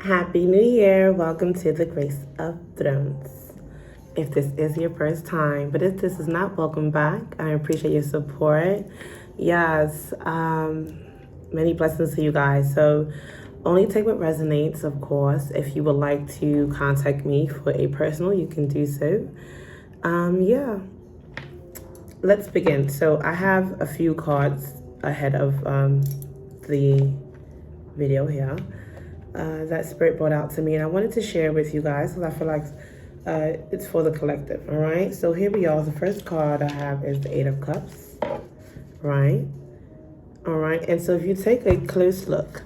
Happy New Year. Welcome to the Grace of Thrones. If this is your first time, but if this is not, welcome back. I appreciate your support. Yes, many blessings to you guys. So only take what resonates, of course. If you would like to contact me for a personal, you can do so. Yeah, let's begin. So I have a few cards ahead of the video here. That Spirit brought out to me, and I wanted to share with you guys because I feel like it's for the collective. All right, so here we are. The first card I have is the Eight of Cups, right? All right, and so if you take a close look,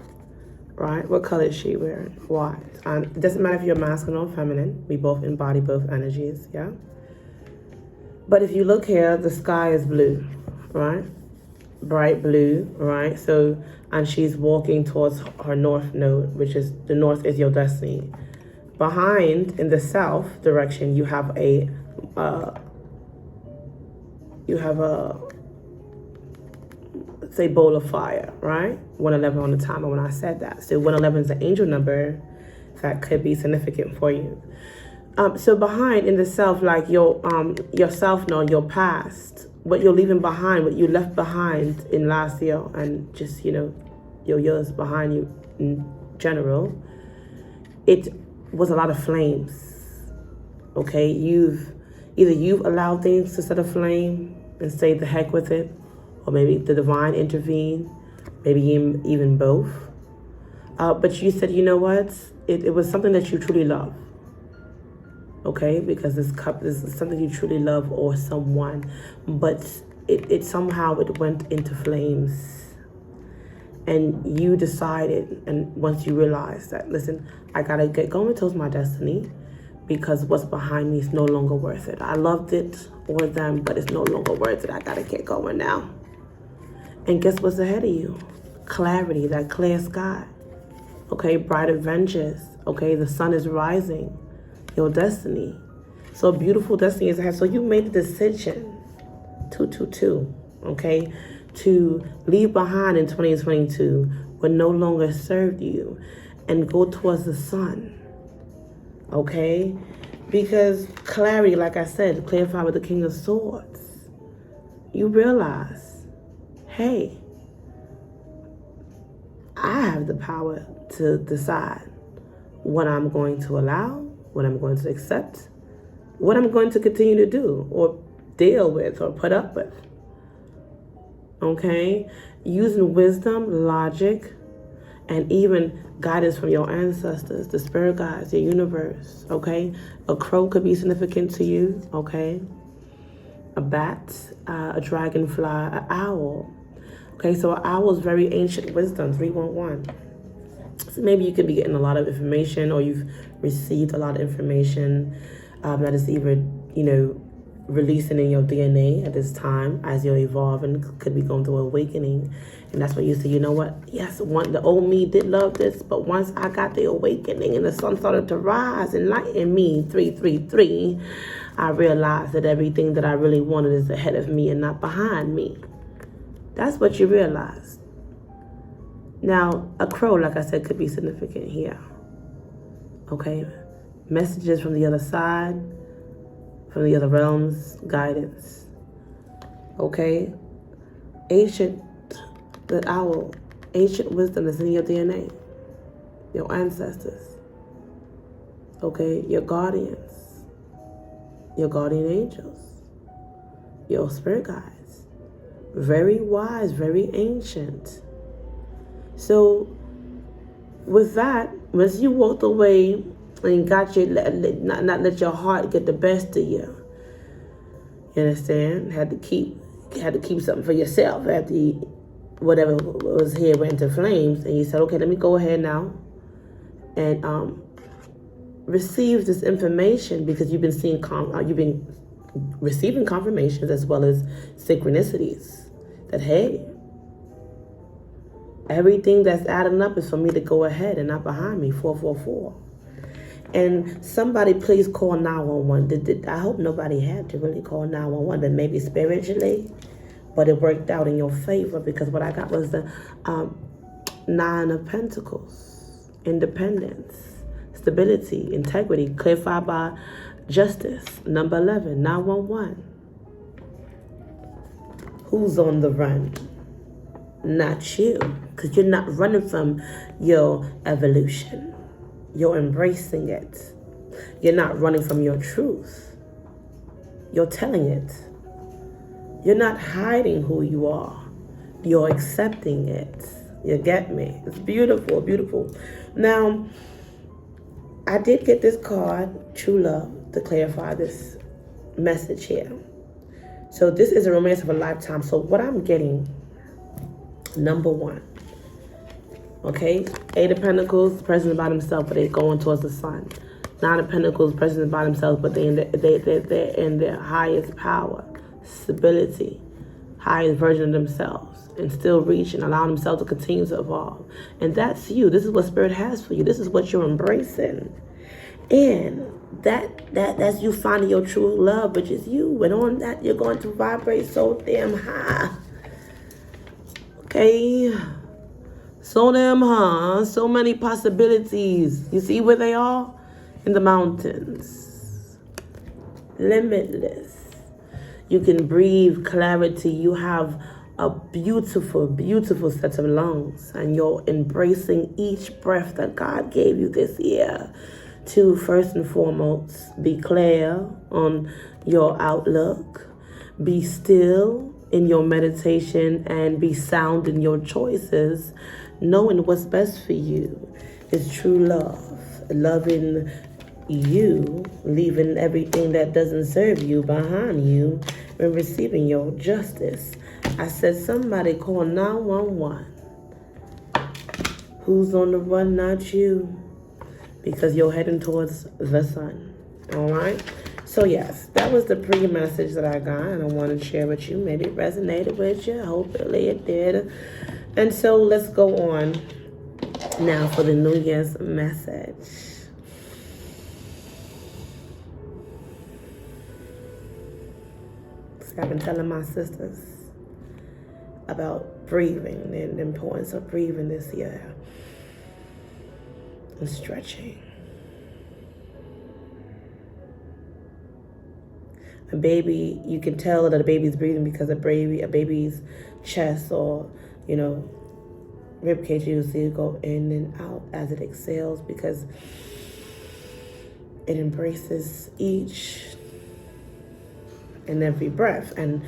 right, what color is she wearing? White. It doesn't matter if you're masculine or feminine. We both embody both energies, yeah? But if you look here, the sky is blue, right? Bright blue, right? So, and she's walking towards her north node, which is the north is your destiny. Behind, in the south direction, you have a say bowl of fire, right? 111 on the timer when I said that. So 111 is an angel number that could be significant for you. So behind in the self, like your self node, your past, what you're leaving behind, what you left behind in last year, and just, you know, your years behind you in general, it was a lot of flames. Okay, you've allowed things to set a flame and say the heck with it, or maybe the divine intervened, maybe even both. But you said, you know what, it was something that you truly love. Okay, because this cup is something you truly love or someone, but it somehow went into flames, and you decided, and once you realized that, listen, I gotta get going towards my destiny because what's behind me is no longer worth it. I loved it or them, but it's no longer worth it. I gotta get going now. And guess what's ahead of you? Clarity, that clear sky. Okay, bright adventures. Okay, the sun is rising. Your destiny. So beautiful destiny is ahead. So you made the decision, 222, okay, to leave behind in 2022 what no longer served you and go towards the sun, okay? Because clarity, like I said, clarified with the King of Swords, you realize, hey, I have the power to decide what I'm going to allow, what I'm going to accept, what I'm going to continue to do or deal with or put up with. Okay? Using wisdom, logic, and even guidance from your ancestors, the spirit guides, your universe. Okay? A crow could be significant to you. Okay? A bat, a dragonfly, an owl. Okay? So an owl is very ancient wisdom, 311. So maybe you could be getting a lot of information, or you've received a lot of information that is either, you know, releasing in your DNA at this time as you're evolving, could be going through awakening. And that's what you say, you know what? Yes, the old me did love this, but once I got the awakening and the sun started to rise and light in me, 333, I realized that everything that I really wanted is ahead of me and not behind me. That's what you realized. Now, a crow, like I said, could be significant here. Okay? Messages from the other side, from the other realms, guidance. Okay? Ancient, the owl, ancient wisdom is in your DNA. Your ancestors. Okay? Your guardians. Your guardian angels. Your spirit guides. Very wise, very ancient. So, with that, once you walked away and got your, not let your heart get the best of you, you understand? Had to keep something for yourself after whatever was here went into flames, and you said, okay, let me go ahead now and receive this information, because you've been receiving confirmations as well as synchronicities that, hey, everything that's adding up is for me to go ahead and not behind me, 444. And somebody please call 911. I hope nobody had to really call 911, but maybe spiritually. But it worked out in your favor, because what I got was the 9 of Pentacles. independence, stability, integrity, clarified by justice. Number 11, 911. Who's on the run? Not you, because you're not running from your evolution. You're embracing it. You're not running from your truth. You're telling it. You're not hiding who you are. You're accepting it. You get me? It's beautiful, beautiful. Now, I did get this card, True Love, to clarify this message here. So this is a romance of a lifetime. So what I'm getting, number 1, okay? 8 of Pentacles, the person by themselves, but they're going towards the sun. 9 of Pentacles, the person by themselves, but they're in their highest power, stability, highest version of themselves, and still reaching, allowing themselves to continue to evolve. And that's you. This is what Spirit has for you. This is what you're embracing. And that's you finding your true love, which is you. And on that, you're going to vibrate so damn high. Okay? So damn high. So many possibilities. You see where they are? In the mountains. Limitless. You can breathe clarity. You have a beautiful, beautiful set of lungs. And you're embracing each breath that God gave you this year. To first and foremost, be clear on your outlook. Be still in your meditation and be sound in your choices. Knowing what's best for you is true love. Loving you, leaving everything that doesn't serve you behind you, and receiving your justice. I said somebody call 911. Who's on the run? Not you. Because you're heading towards the sun. All right? So, yes, that was the pre-message that I got, and I wanted to share with you. Maybe it resonated with you. Hopefully it did. And so let's go on now for the New Year's message. So I've been telling my sisters about breathing and the importance of breathing this year. And stretching. A baby, you can tell that a baby's breathing because a baby's chest or, rib cage, you see it go in and out as it exhales because it embraces each and every breath. And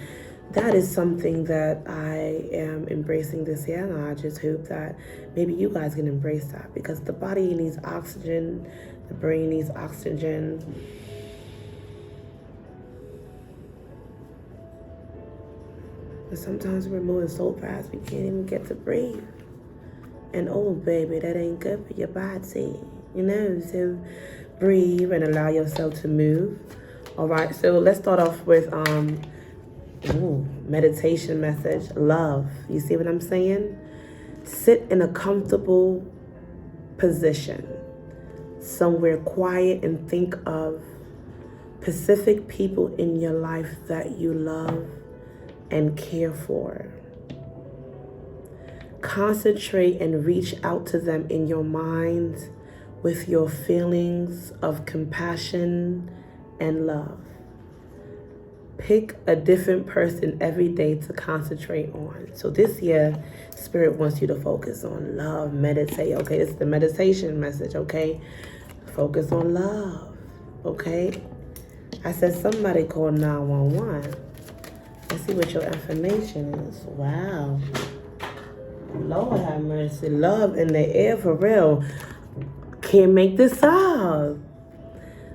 that is something that I am embracing this year, and I just hope that maybe you guys can embrace that, because the body needs oxygen, the brain needs oxygen. And sometimes we're moving so fast we can't even get to breathe. And oh baby, that ain't good for your body, so breathe and allow yourself to move. All right, so let's start off with meditation message, love. You see what I'm saying? Sit in a comfortable position, somewhere quiet, and think of specific people in your life that you love and care for. Concentrate and reach out to them in your mind with your feelings of compassion and love. Pick a different person every day to concentrate on. So this year, Spirit wants you to focus on love, meditate. Okay, this is the meditation message, okay? Focus on love, okay? I said somebody call 911. Let's see what your affirmation is. Wow. Lord have mercy. Love in the air for real. Can't make this up.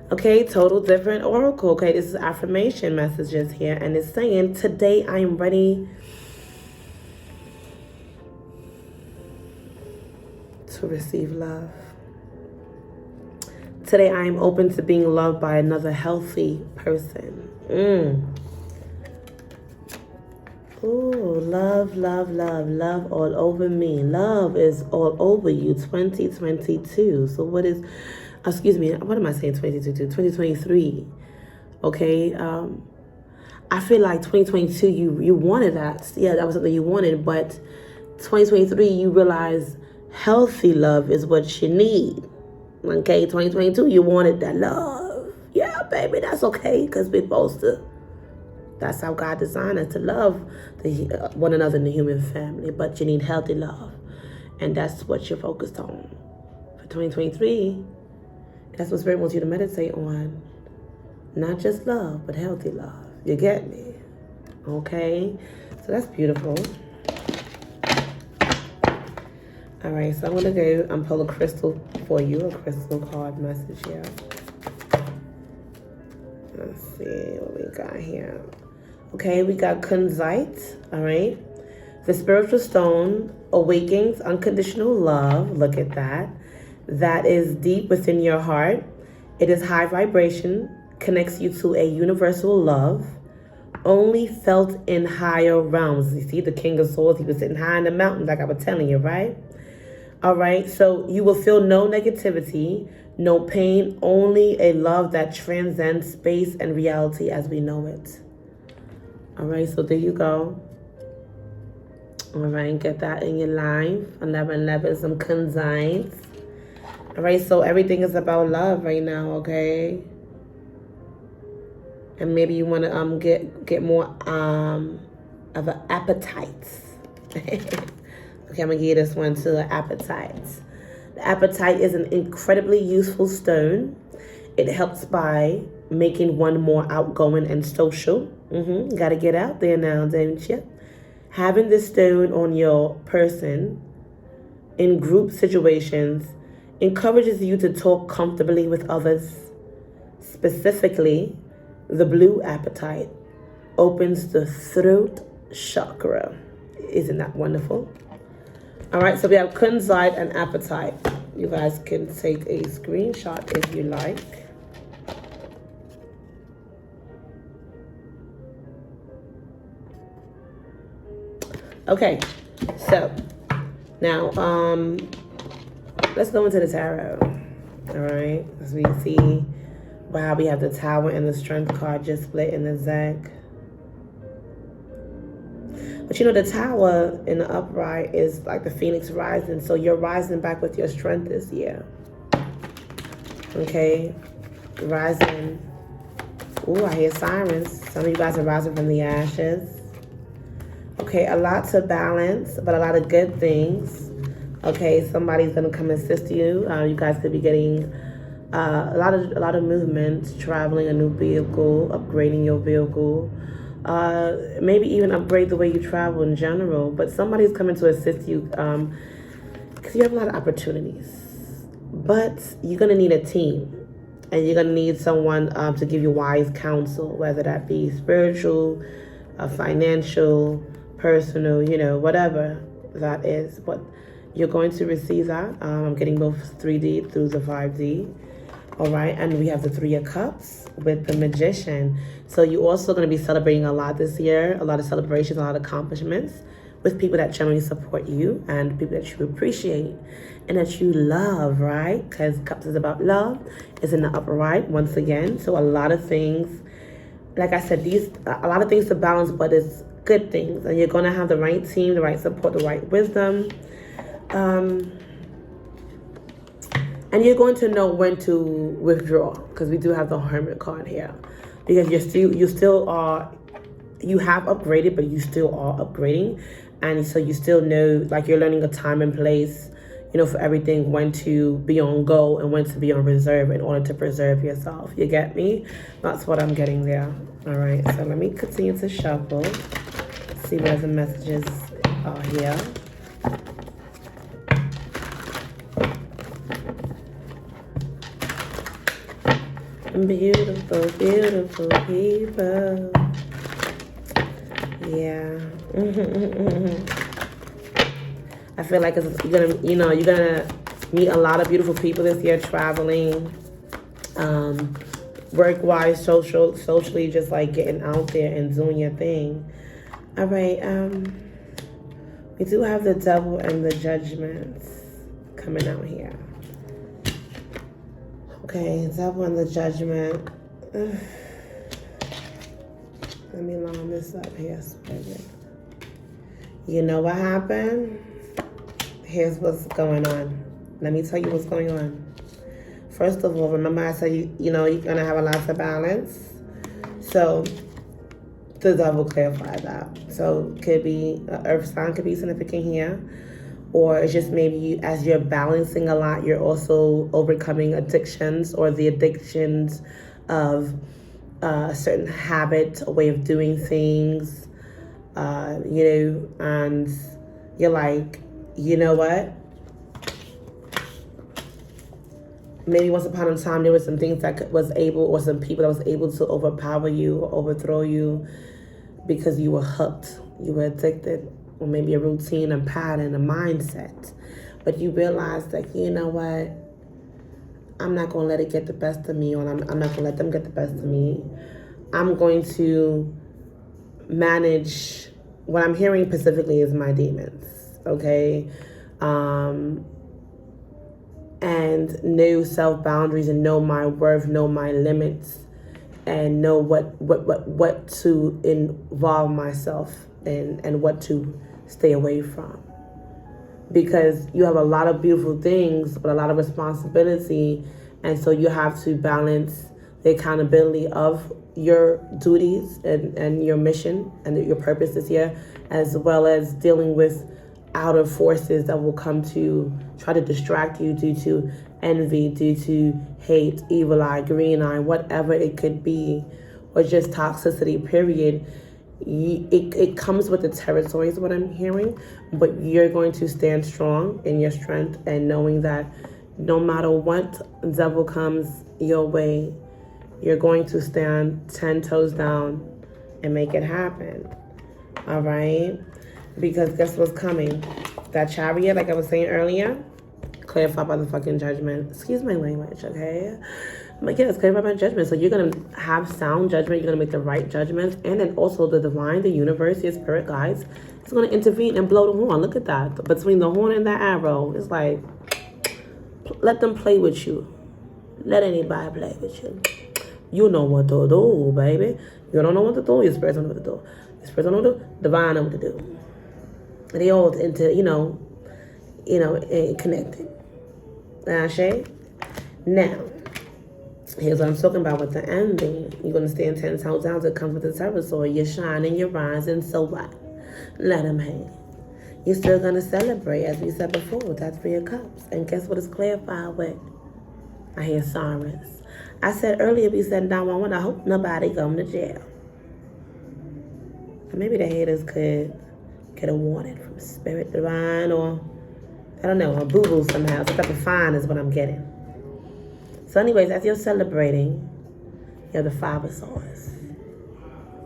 Okay, total different oracle. Okay, this is affirmation messages here. And it's saying, today I am ready to receive love. Today I am open to being loved by another healthy person. Ooh, love, love, love, love all over me. Love is all over you, 2022. So what am I saying, 2022? 2023. Okay, I feel like 2022, you wanted that. Yeah, that was something you wanted. But 2023, you realize, Healthy love is what you need. Okay, 2022, you wanted that love. Yeah, baby, that's okay, because we're supposed to. That's how God designed us, to love one another in the human family. But you need healthy love. And that's what you're focused on. For 2023, that's what Spirit wants you to meditate on. Not just love, but healthy love. You get me? Okay? So that's beautiful. All right, so I'm going to go and pull a crystal for you, a crystal card message here. Let's see what we got here. Okay, we got kunzite, all right? The spiritual stone awakens unconditional love. Look at that. That is deep within your heart. It is high vibration, connects you to a universal love, only felt in higher realms. You see, the King of Swords, he was sitting high in the mountains, like I was telling you, right? All right, so you will feel no negativity, no pain, only a love that transcends space and reality as we know it. All right, so there you go. All right, get that in your life. 1111, some kunzite. All right, so everything is about love right now, okay? And maybe you want to get more of an appetite. Okay, I'm going to give you this one too, an appetite. The appetite is an incredibly useful stone. It helps by making one more outgoing and social. Got to get out there now, don't you? Having this stone on your person in group situations encourages you to talk comfortably with others. Specifically, the blue appetite opens the throat chakra. Isn't that wonderful? All right, so we have kunzite and appetite. You guys can take a screenshot if you like. Okay, so now let's go into the tarot. All right, as we see, wow, we have the Tower and the Strength card just split in the deck. But you know, the Tower in the upright is like the Phoenix rising, so you're rising back with your strength this year. Okay, rising. Ooh, I hear sirens. Some of you guys are rising from the ashes. Okay, a lot to balance, but a lot of good things. Okay, somebody's gonna come assist you. You guys could be getting a lot of movement, traveling a new vehicle, upgrading your vehicle. Maybe even upgrade the way you travel in general. But somebody's coming to assist you because you have a lot of opportunities. But you're gonna need a team, and you're gonna need someone to give you wise counsel, whether that be spiritual, financial, personal, you know, whatever that is. But you're going to receive that. I'm getting both 3D through the 5D. All right, and we have the Three of Cups with the Magician. So you're also going to be celebrating a lot this year, a lot of celebrations, a lot of accomplishments with people that generally support you and people that you appreciate and that you love, right? Because Cups is about love. It's in the upper right once again. So a lot of things, like I said, a lot of things to balance, but it's good things. And you're going to have the right team, the right support, the right wisdom. And you're going to know when to withdraw, because we do have the Hermit card here. Because you still are, you have upgraded, but you still are upgrading. And so you still know, like, you're learning a time and place, you know, for everything, when to be on go and when to be on reserve in order to preserve yourself. You get me? That's what I'm getting there. All right, so let me continue to shuffle, see where the messages are here. Beautiful, beautiful people. Yeah. I feel like you're gonna meet a lot of beautiful people this year, traveling, work-wise, socially, just like getting out there and doing your thing. All right. We do have the Devil and the Judgment coming out here. Okay, Devil and the Judgment. Let me line this up here. You know what happened? here's what's going on. Let me tell you what's going on. First of all, remember I said, you're going to have a lot of balance. So, the devil clarify that. So, could be, earth sign could be significant here. Or it's just maybe as you're balancing a lot, you're also overcoming addictions or the addictions of a certain habit, a way of doing things, and you're like, you know what? Maybe once upon a time there were some things that or some people that was able to overpower you or overthrow you because you were hooked, you were addicted, or maybe a routine, a pattern, a mindset. But you realize that, you know what? I'm not going to let it get the best of me, or I'm not going to let them get the best of me. I'm going to manage. What I'm hearing specifically is my demons, okay? And know self-boundaries and know my worth, know my limits, and know what to involve myself in and what to stay away from. Because you have a lot of beautiful things, but a lot of responsibility, and so you have to balance the accountability of your duties and your mission and your purpose this year, as well as dealing with outer forces that will come to try to distract you due to envy, due to hate, evil eye, green eye, whatever it could be, or just toxicity, period. It comes with the territory is what I'm hearing, but you're going to stand strong in your strength and knowing that no matter what devil comes your way, you're going to stand 10 toes down and make it happen. All right? Because guess what's coming? That chariot, like I was saying earlier, clarified by the fucking judgment. Excuse my language, okay? But yeah, it's clarified by judgment. So you're going to have sound judgment. You're going to make the right judgments. And then also the divine, the universe, your spirit guides, is going to intervene and blow the horn. Look at that. Between the horn and the arrow, it's like, let them play with you. Let anybody play with you. You know what to do, baby. You don't know what to do. Your spirit don't know what to do. Your spirit don't know what to do. Divine know what to do. They all into, connected. Now, here's what I'm talking about with the ending. You're going to stand 10 toes down. It comes with the territory. You're shining, you're rising, so what? Let them hang. You're still going to celebrate, as we said before, with that 3 of Cups. And guess what it's clarified with? I hear sirens. I said earlier, we said 911, I hope nobody going to jail. Maybe the haters could get a warning from Spirit Divine, or I don't know, a boo-boo somehow. Some type of fine is what I'm getting. So anyways, as you're celebrating, you have the 5 of Swords.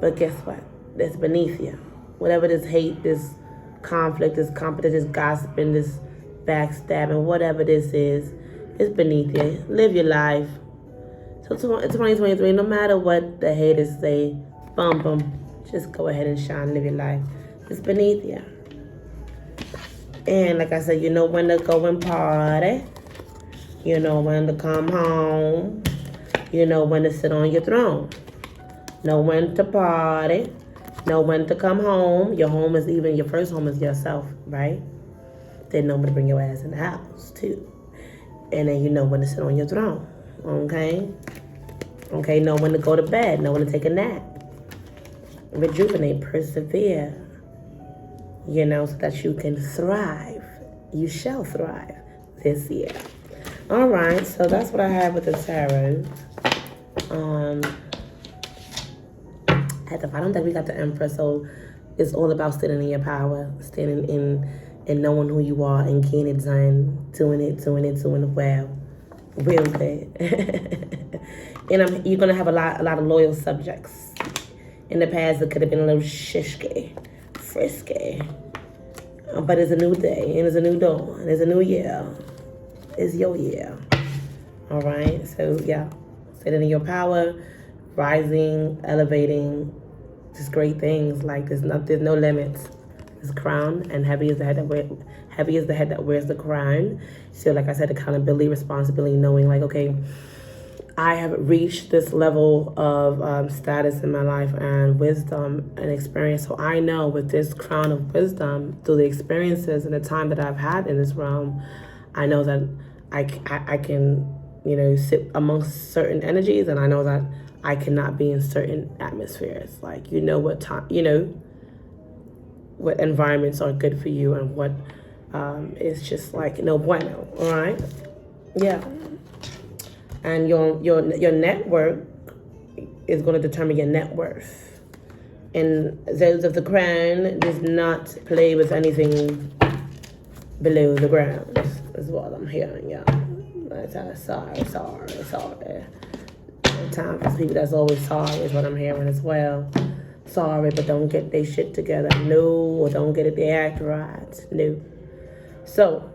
But guess what? That's beneath you. Whatever this hate, this conflict, this competition, this gossiping, this backstabbing, whatever this is, it's beneath you. Live your life. So 2023, no matter what the haters say, just go ahead and shine, live your life. It's beneath you. And like I said, you know when to go and party. You know when to come home. You know when to sit on your throne. Know when to party. Know when to come home. Your home is even, your first home is yourself, right? Then know when to bring your ass in the house, too. And then you know when to sit on your throne, okay? Okay, know when to go to bed. Know when to take a nap. Rejuvenate, persevere. So that you can thrive. You shall thrive this year. All right, so that's what I have with the tarot. At the bottom that we got the Empress, so it's all about standing in your power, standing in and knowing who you are and getting it done, doing it well, real good. And you're gonna have a lot of loyal subjects. In the past, it could have been a little shishky, frisky, but it's a new day and it's a new dawn. And it's a new year. It's your year. All right. So yeah, sitting in your power, rising, elevating, just great things. Like there's no limits. It's crown, and heavy is the head that wears the crown. So like I said, accountability, responsibility, knowing like, okay, I have reached this level of status in my life and wisdom and experience. So I know with this crown of wisdom, through the experiences and the time that I've had in this realm, I know that I can, sit amongst certain energies, and I know that I cannot be in certain atmospheres. Like, what time, what environments are good for you and what is just like no bueno, all right? Yeah. And your network is going to determine your net worth. And those of the crown does not play with anything below the ground, is what I'm hearing, yeah. Sorry. Time for people that's always sorry is what I'm hearing as well. Sorry, but don't get their shit together. No, or don't get it their act right. No. So,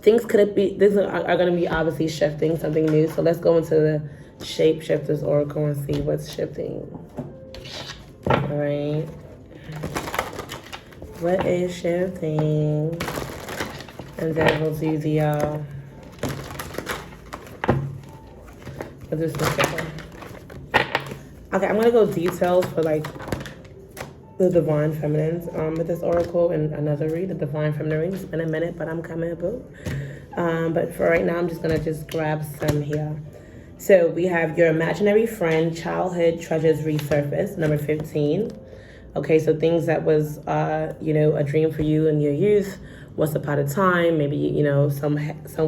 things are going to be obviously shifting, something new. So let's go into the Shapeshifters Oracle and see what's shifting. All right. What is shifting? And then we'll do the, we'll do some shifting. Okay, I'm going to go details for like the Divine Feminines with this Oracle and another read, the Divine Feminine read. It's been a minute, but I'm coming, boo. But for right now, I'm just going to just grab some here. So we have your imaginary friend, childhood treasures resurface, number 15. Okay, so things that was, a dream for you in your youth, once upon a time, maybe, some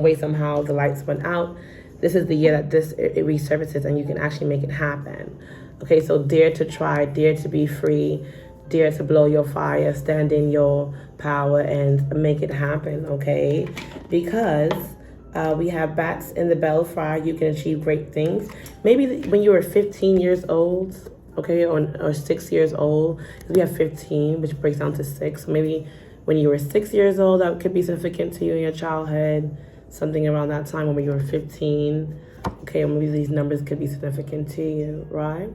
way, somehow the lights went out. This is the year that it resurfaces and you can actually make it happen. Okay, so dare to try, dare to be free, dare to blow your fire, stand in your power and make it happen, okay? Because we have bats in the belfry, you can achieve great things. Maybe when you were 15 years old, okay, or 6 years old, we have 15, which breaks down to 6. So maybe when you were 6 years old, that could be significant to you in your childhood, something around that time when you were 15. Okay, maybe these numbers could be significant to you, right?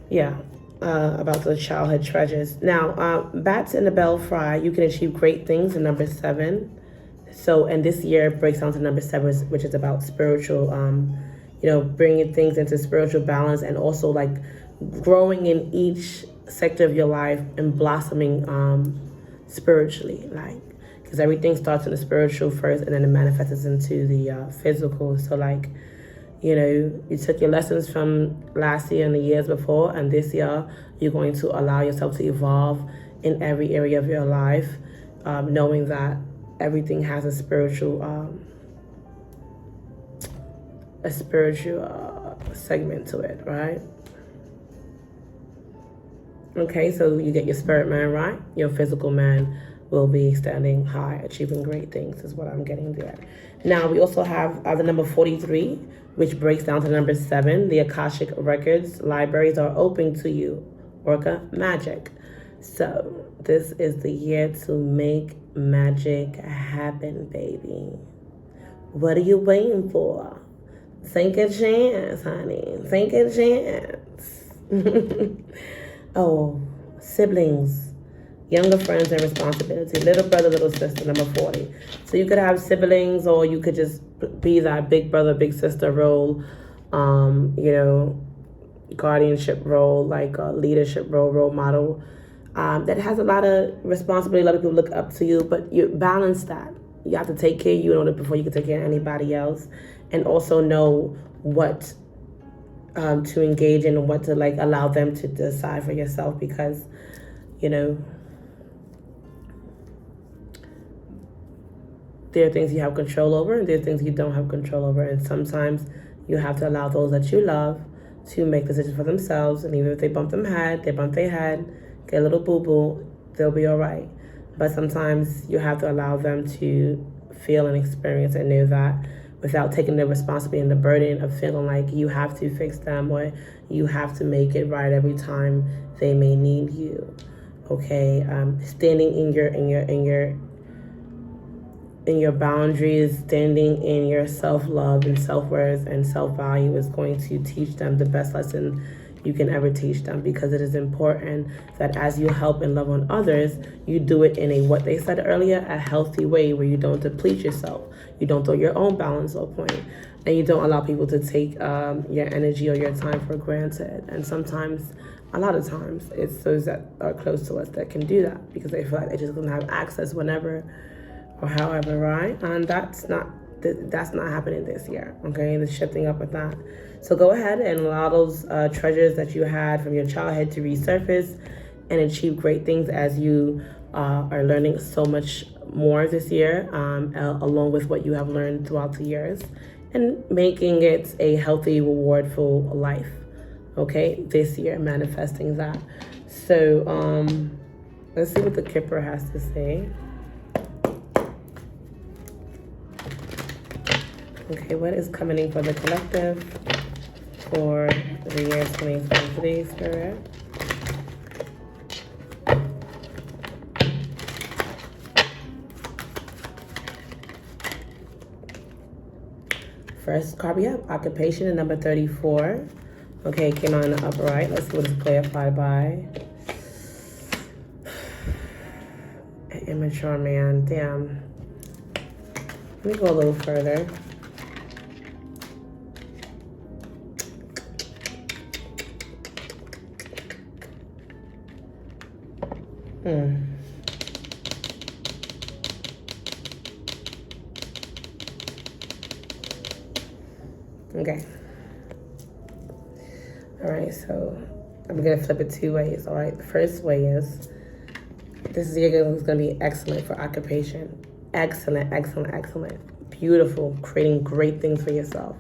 Yeah, about the childhood treasures. Now, bats in the belfry, you can achieve great things in number 7. So, and this year breaks down to number 7, which is about spiritual, bringing things into spiritual balance and also like growing in each sector of your life and blossoming spiritually, like, because everything starts in the spiritual first and then it manifests into the physical. So like, you took your lessons from last year and the years before, and this year you're going to allow yourself to evolve in every area of your life, knowing that everything has a spiritual segment to it, right? Okay, so you get your spirit man right, your physical man will be standing high, achieving great things is what I'm getting there. Now, we also have the number 43, which breaks down to number 7. The Akashic Records libraries are open to you, Orca Magic. So this is the year to make magic happen, baby. What are you waiting for? Take a chance, honey. Take a chance. Oh, siblings, younger friends and responsibility. Little brother, little sister, number 40. So you could have siblings, or you could just be that big brother, big sister role, guardianship role, like a leadership role model. That has a lot of responsibility. A lot of people look up to you, but you balance that. You have to take care of you in order before you can take care of anybody else, and also know what to engage in and what to like allow them to decide for yourself, because there are things you have control over and there are things you don't have control over, and sometimes you have to allow those that you love to make decisions for themselves, and even if they bump their head, get a little boo-boo, they'll be all right. But sometimes you have to allow them to feel and experience and know that without taking the responsibility and the burden of feeling like you have to fix them or you have to make it right every time they may need you. Okay, standing in your boundaries, standing in your self-love and self-worth and self-value is going to teach them the best lesson you can ever teach them, because it is important that as you help and love on others, you do it in a, what they said earlier, a healthy way where you don't deplete yourself, you don't throw your own balance off point, and you don't allow people to take your energy or your time for granted. And sometimes, a lot of times, it's those that are close to us that can do that because they feel like they just don't have access whenever or however, right? And that's not happening this year, okay? The shifting up with that. So go ahead and allow those treasures that you had from your childhood to resurface and achieve great things as you are learning so much more this year, along with what you have learned throughout the years, and making it a healthy, rewardful life, okay? This year, manifesting that. So let's see what the Kipper has to say. Okay, what is coming in for the collective for the year 2023, Spirit? First card we have occupation and number 34. Okay, came on the upright. Let's see what is clarified by. An immature man. Damn. Let me go a little further. Okay. All right, so I'm going to flip it two ways, all right? The first way is, this year is going to be excellent for occupation. Excellent, excellent, excellent. Beautiful, creating great things for yourself.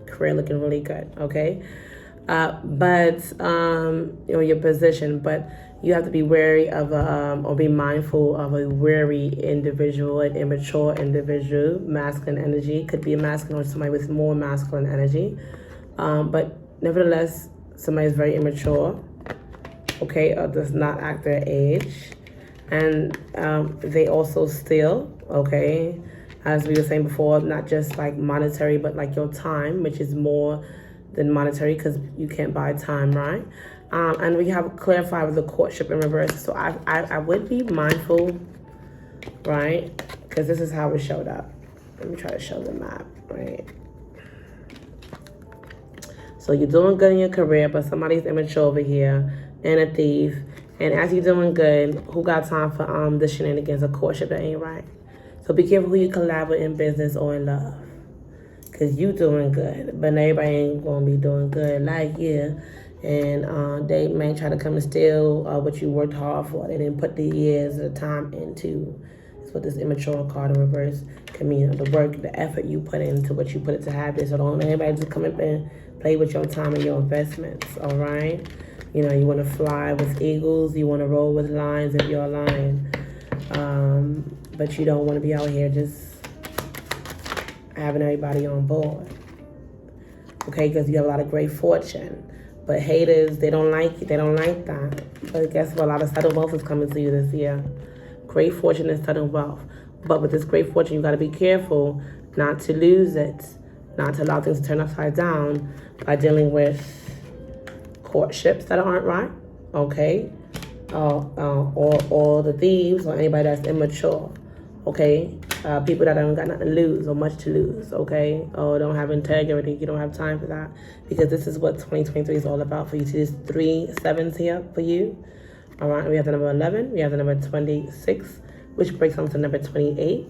Career looking really good, okay? But your position, but you have to be wary of or be mindful of a wary individual, an immature individual. Masculine energy could be a masculine or somebody with more masculine energy, but nevertheless, somebody is very immature, okay, or does not act their age, and they also steal, okay, as we were saying before, not just like monetary, but like your time, which is more than monetary, because you can't buy time, right? And we have clarified with the courtship in reverse. So I would be mindful, right? Because this is how it showed up. Let me try to show the map, right? So you're doing good in your career, but somebody's immature over here and a thief. And as you're doing good, who got time for the shenanigans of courtship? That ain't right. So be careful who you collab with in business or in love. Because you doing good, but everybody ain't going to be doing good like you. And they may try to come and steal what you worked hard for. They didn't put the years of time into. That's what this immature card in reverse can mean. The work, the effort you put into what you put it to have this. So don't let anybody just come up and play with your time and your investments, all right? You know, you want to fly with eagles. You want to roll with lions if you're a lion. But you don't want to be out here just having everybody on board, okay? Because you have a lot of great fortune. But haters, they don't like it. They don't like that. But guess what? A lot of sudden wealth is coming to you this year. Great fortune is sudden wealth. But with this great fortune, you got to be careful not to lose it, not to allow things to turn upside down by dealing with courtships that aren't right, okay? Or the thieves or anybody that's immature, okay? People that don't got nothing to lose or much to lose, okay? Or don't have integrity. You don't have time for that, because this is what 2023 is all about for you. See, there's 3 sevens here for you. All right, we have the number 11. We have the number 26, which breaks down to number 28.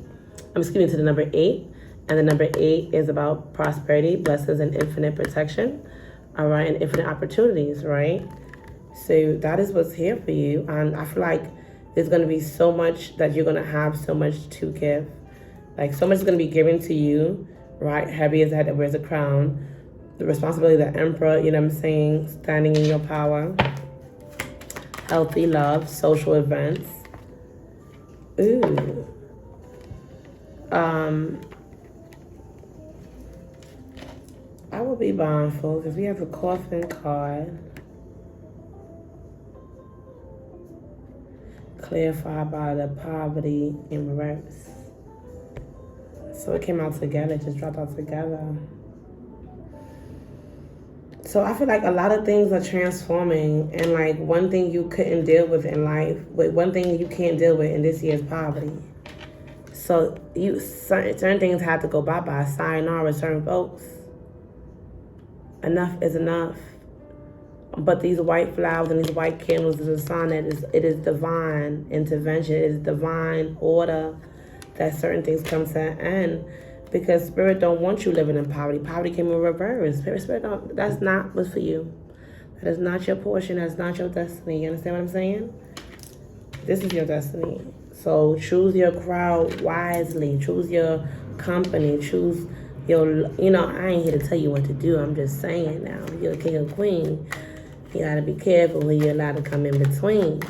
I'm skipping to the number 8. And the number 8 is about prosperity, blessings, and infinite protection. All right, and infinite opportunities, right? So that is what's here for you. And I feel like there's going to be so much that you're going to have so much to give. Like, so much is going to be given to you, right? Heavy is the head that wears a crown. The responsibility of the emperor, you know what I'm saying? Standing in your power. Healthy love, social events. Ooh. I will be mindful because we have the coffin card. Clarified by the poverty in reverse. So it came out together, just dropped out together. So I feel like a lot of things are transforming, and like one thing you couldn't deal with in life, but one thing you can't deal with in this year is poverty. So certain things have to go bye-bye. Sayonara with certain folks. Enough is enough. But these white flowers and these white candles is a sign that it is divine intervention. It is divine order that certain things come to an end. Because Spirit don't want you living in poverty. Poverty came in reverse. Spirit don't, that's not what's for you. That is not your portion. That's not your destiny. You understand what I'm saying? This is your destiny. So choose your crowd wisely. Choose your company. Choose your, I ain't here to tell you what to do. I'm just saying now. You're a king or queen. You gotta be careful who you're allowed to come in between.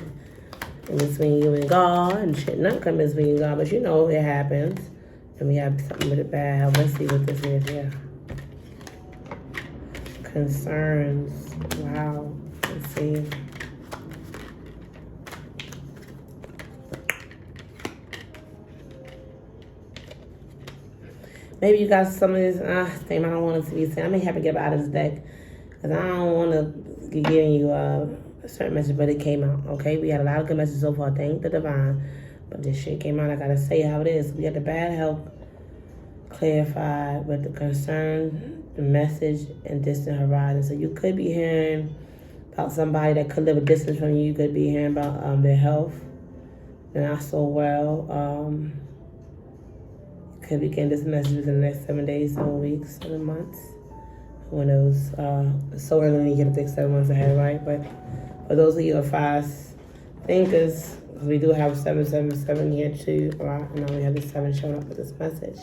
In between you and God and shit. Not come in between God, but it happens. And we have something with it bad. Let's see what this is here. Concerns. Wow. Let's see. Maybe you got some of this. Damn, I don't want it to be saying. I may have to get out of this deck. Because I don't want to be giving you a certain message, but it came out. Okay? We had a lot of good messages so far. Thank the divine. But this shit came out. I got to say how it is. We got the bad health clarified with the concern, the message, and distant horizon. So you could be hearing about somebody that could live a distance from you. You could be hearing about their health. They're not so well. Could be getting this message within the next 7 days, 7 weeks, 7 months. Who knows? So early when you get to think 7 months ahead, right? But for those of you who are fast thinkers, we do have 777 here too, right? And now we have the 7 showing up with this message.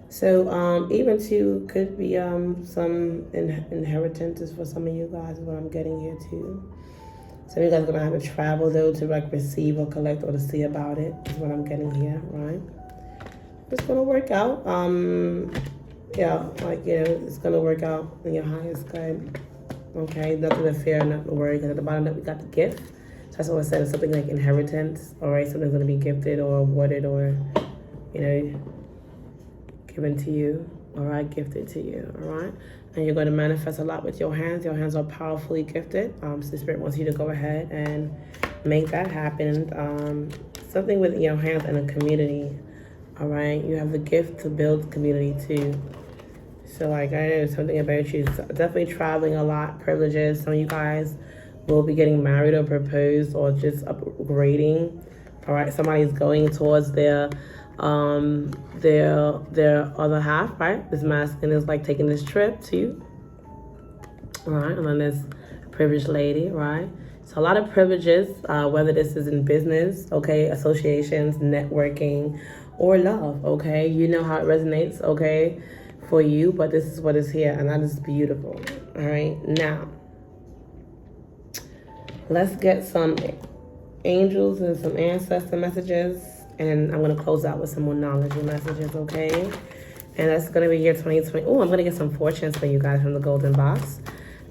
So even too could be some inheritances for some of you guys is what I'm getting here too. Some of you guys are gonna have to travel though to like receive or collect or to see about it is what I'm getting here, right? It's gonna work out. It's gonna work out in your highest good. Okay, nothing to fear, nothing to worry. Because at the bottom that we got the gift. So that's what I said. It's something like inheritance. All right, something's gonna be gifted or awarded or, given to you. All right, gifted to you. All right, and you're gonna manifest a lot with your hands. Your hands are powerfully gifted. So the Spirit wants you to go ahead and make that happen. Something with your hands in a community. All right, you have the gift to build community too. So like I know something about you. Definitely traveling a lot, privileges. Some of you guys will be getting married or proposed or just upgrading. All right, somebody's going towards their other half, right? This masculine is like taking this trip too. All right, and then this privileged lady, right? So a lot of privileges, whether this is in business, okay, associations, networking, or love, okay? You know how it resonates, okay, for you, but this is what is here, and that is beautiful, all right? Now, let's get some angels and some ancestor messages, and I'm going to close out with some more knowledge messages, okay? And that's going to be year 2020. Oh, I'm going to get some fortunes for you guys from the golden box.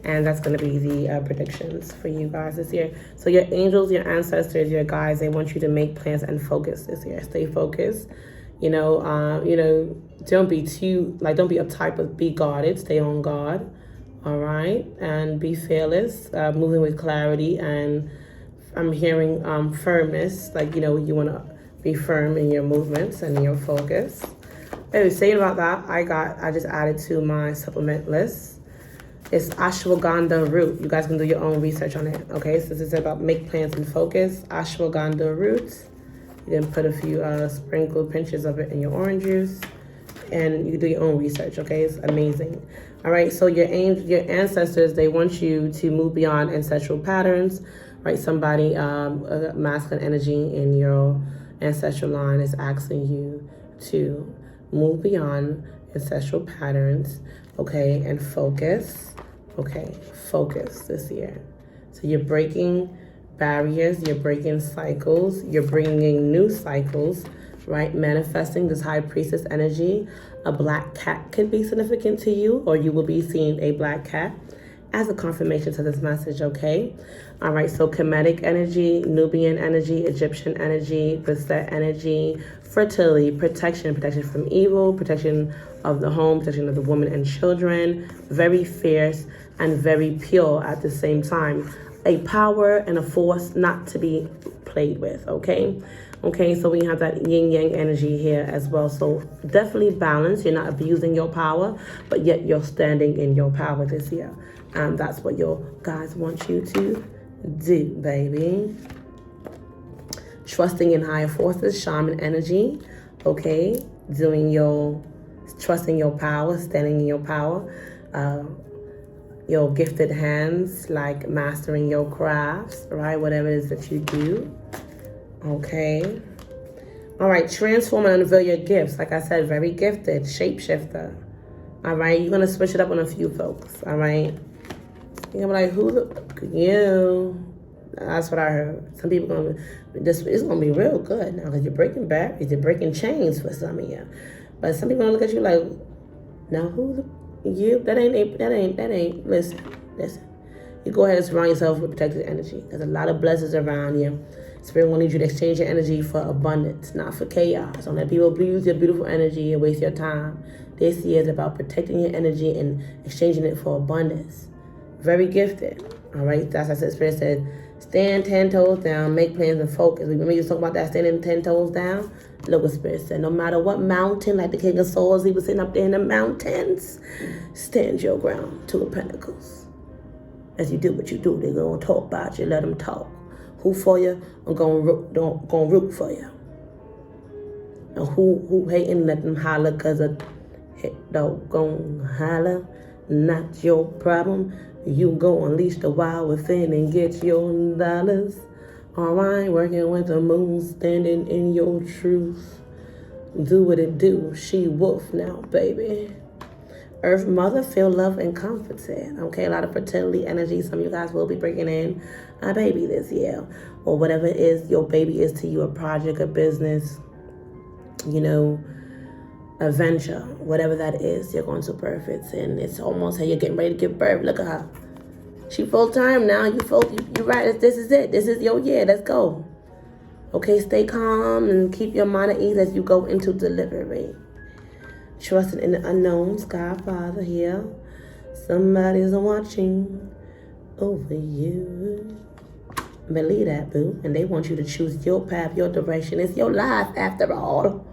And that's going to be the predictions for you guys this year. So your angels, your ancestors, your guides, they want you to make plans and focus this year. Stay focused. Don't be don't be uptight, but be guarded. Stay on guard. All right. And be fearless, moving with clarity. And I'm hearing firmness. You want to be firm in your movements and your focus. Anyway, saying about that, I just added to my supplement list. It's ashwagandha root. You guys can do your own research on it. Okay, so this is about make plans and focus. Ashwagandha root. You can put a few sprinkled pinches of it in your orange juice, and you can do your own research. Okay, it's amazing. All right, so your ancestors, they want you to move beyond ancestral patterns. Right, somebody masculine energy in your ancestral line is asking you to move beyond ancestral patterns. Okay, and focus. Okay, focus this year. So you're breaking barriers, you're breaking cycles, you're bringing in new cycles, right? Manifesting this high priestess energy. A black cat can be significant to you, or you will be seeing a black cat. as a confirmation to this message, okay? All right, so Kemetic energy, Nubian energy, Egyptian energy, Bastet energy, fertility, protection from evil, protection of the home, protection of the woman and children, very fierce and very pure at the same time. A power and a force not to be played with, okay? Okay, so we have that yin-yang energy here as well. So definitely balance. You're not abusing your power, but yet you're standing in your power this year. And that's what your guys want you to do, baby. Trusting in higher forces, shaman energy, okay? Trusting your power, standing in your power. Your gifted hands, like mastering your crafts, right? Whatever it is that you do. Okay. All right. Transform and unveil your gifts. Like I said, very gifted. Shapeshifter. All right. You're going to switch it up on a few folks. All right. You're going to be like, who the... You. That's what I heard. Some people going to... It's going to be real good now because you're breaking barriers. You're breaking chains for some of you. But some people going to look at you like, now who the... You? That ain't... Listen. You go ahead and surround yourself with protected energy. There's a lot of blessings around you. Spirit will need you to exchange your energy for abundance, not for chaos. Don't let people abuse your beautiful energy and waste your time. This year is about protecting your energy and exchanging it for abundance. Very gifted. All right? That's what I said. Spirit said, stand 10 toes down, make plans and focus. Remember you was talking about that standing 10 toes down? Look what Spirit said. No matter what mountain, like the King of Swords, he was sitting up there in the mountains, stand your ground, Two of Pentacles. As you do what you do, they're going to talk about you. Let them talk. Who for you? I'm going to root for you. And who hating, let them holler because of doggone holler. Not your problem. You go unleash the wild within and get your dollars. All right, working with the moon, standing in your truth. Do what it do. She wolf now, baby. Earth Mother, feel love and comforted. Okay, a lot of fertility energy. Some of you guys will be bringing in a baby this year. Or whatever it is your baby is to you, a project, a business, a venture. Whatever that is, you're going to birth it. And it's almost how you're getting ready to give birth. Look at her. She full-time now. You're right. This is it. This is your year. Let's go. Okay, stay calm and keep your mind at ease as you go into delivery. Trusting in the unknowns, God, Father, here. Somebody's watching over you. Believe that, boo. And they want you to choose your path, your direction. It's your life, after all.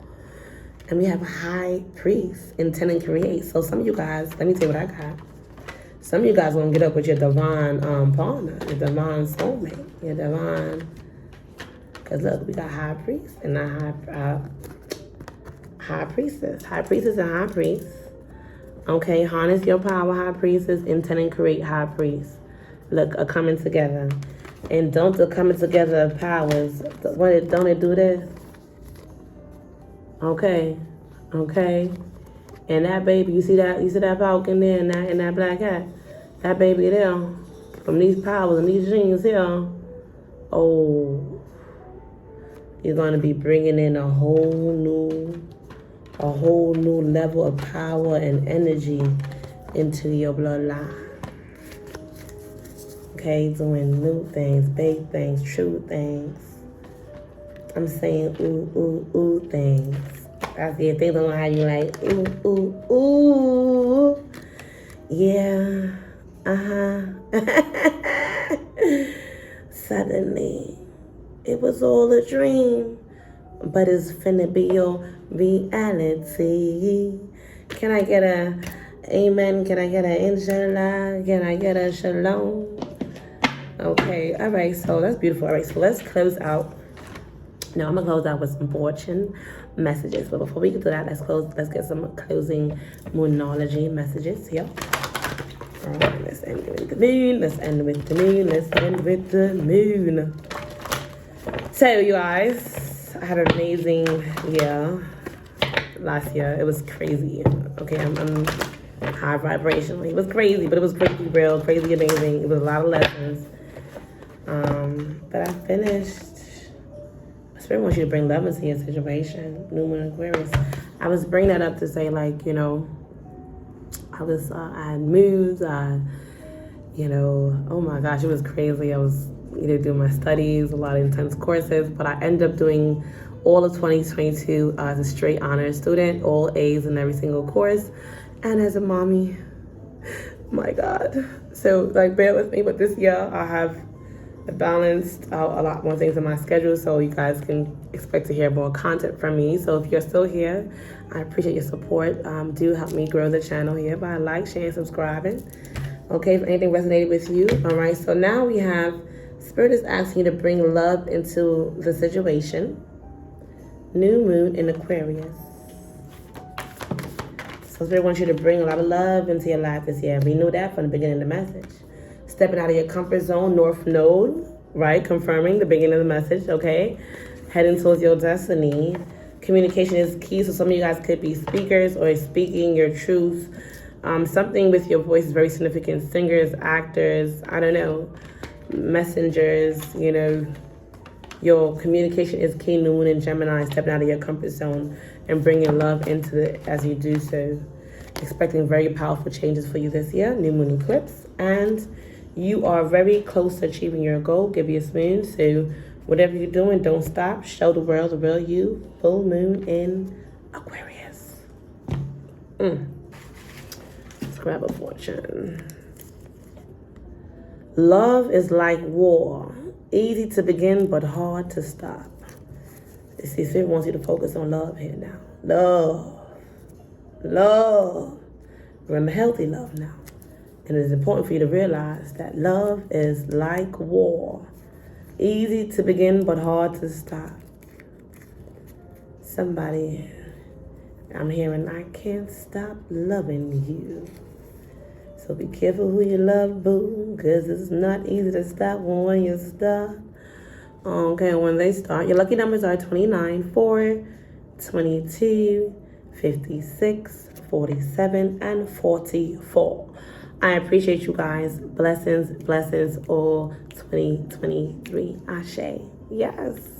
And we have a high priest, intend and create. So some of you guys, let me tell you what I got. Some of you guys going to get up with your divine partner, your divine soulmate, your divine... Because look, we got high priest and not high priestess. High priestess and high priest. Okay, harness your power, high priestess. Intend and create, high priest. Look, a coming together. And don't the coming together of powers, don't it do this? Okay. And that baby, you see that falcon there in that black hat? That baby there, from these powers and these genes here, oh, you're going to be bringing in a whole new level of power and energy into your bloodline. Okay, doing new things, big things, true things. I'm saying ooh things. I see things on how you like ooh. Yeah. Suddenly, it was all a dream, but it's finna be your reality. Can I get a amen? Can I get a inshallah? Can I get a shalom? Okay, all right, so that's beautiful. All right, so let's close out. Now I'm gonna close out with some fortune messages. But before we get to that, let's get some closing moonology messages here. All right, let's end with the moon. Let's end with the moon. So you guys, I had an amazing year last year. It was crazy. Okay, I'm high vibrationally. It was crazy, but it was crazy real, crazy amazing. It was a lot of lessons. But I finished. Spirit wants you to bring love into your situation. New Moon Aquarius. I was bringing that up to say, like, I had moods. Oh my gosh, it was crazy. I was, doing my studies, a lot of intense courses, but I ended up doing all of 2022 as a straight honors student, all A's in every single course. And as a mommy, my God. So, bear with me, but this year I have balanced out a lot more things in my schedule, so you guys can expect to hear more content from me. So if you're still here, I appreciate your support. Do help me grow the channel here by sharing, subscribing. Okay, if anything resonated with you. All right, so now we have Spirit is asking you to bring love into the situation. New moon in Aquarius. So Spirit wants you to bring a lot of love into your life this year. We knew that from the beginning of the message. Stepping out of your comfort zone, North Node, right? Confirming the beginning of the message, okay? Heading towards your destiny. Communication is key, so some of you guys could be speakers or speaking your truth. Something with your voice is very significant. Singers, actors, I don't know, messengers, Your communication is key, New Moon in Gemini, stepping out of your comfort zone and bringing love into it as you do so. Expecting very powerful changes for you this year, New Moon eclipse, and you are very close to achieving your goal. Give you a spoon. So whatever you're doing, don't stop. Show the world the real you. Full moon in Aquarius. Let's grab a fortune. Love is like war. Easy to begin, but hard to stop. You see, Spirit wants you to focus on love here now. Love. Remember, healthy love now. And it is important for you to realize that love is like war. Easy to begin, but hard to stop. Somebody, I'm hearing, I can't stop loving you. So be careful who you love, boo, because it's not easy to stop when you start. Okay, when they start, your lucky numbers are 29, 4, 22, 56, 47, and 44. I appreciate you guys. Blessings all 2023. Ashe. Yes.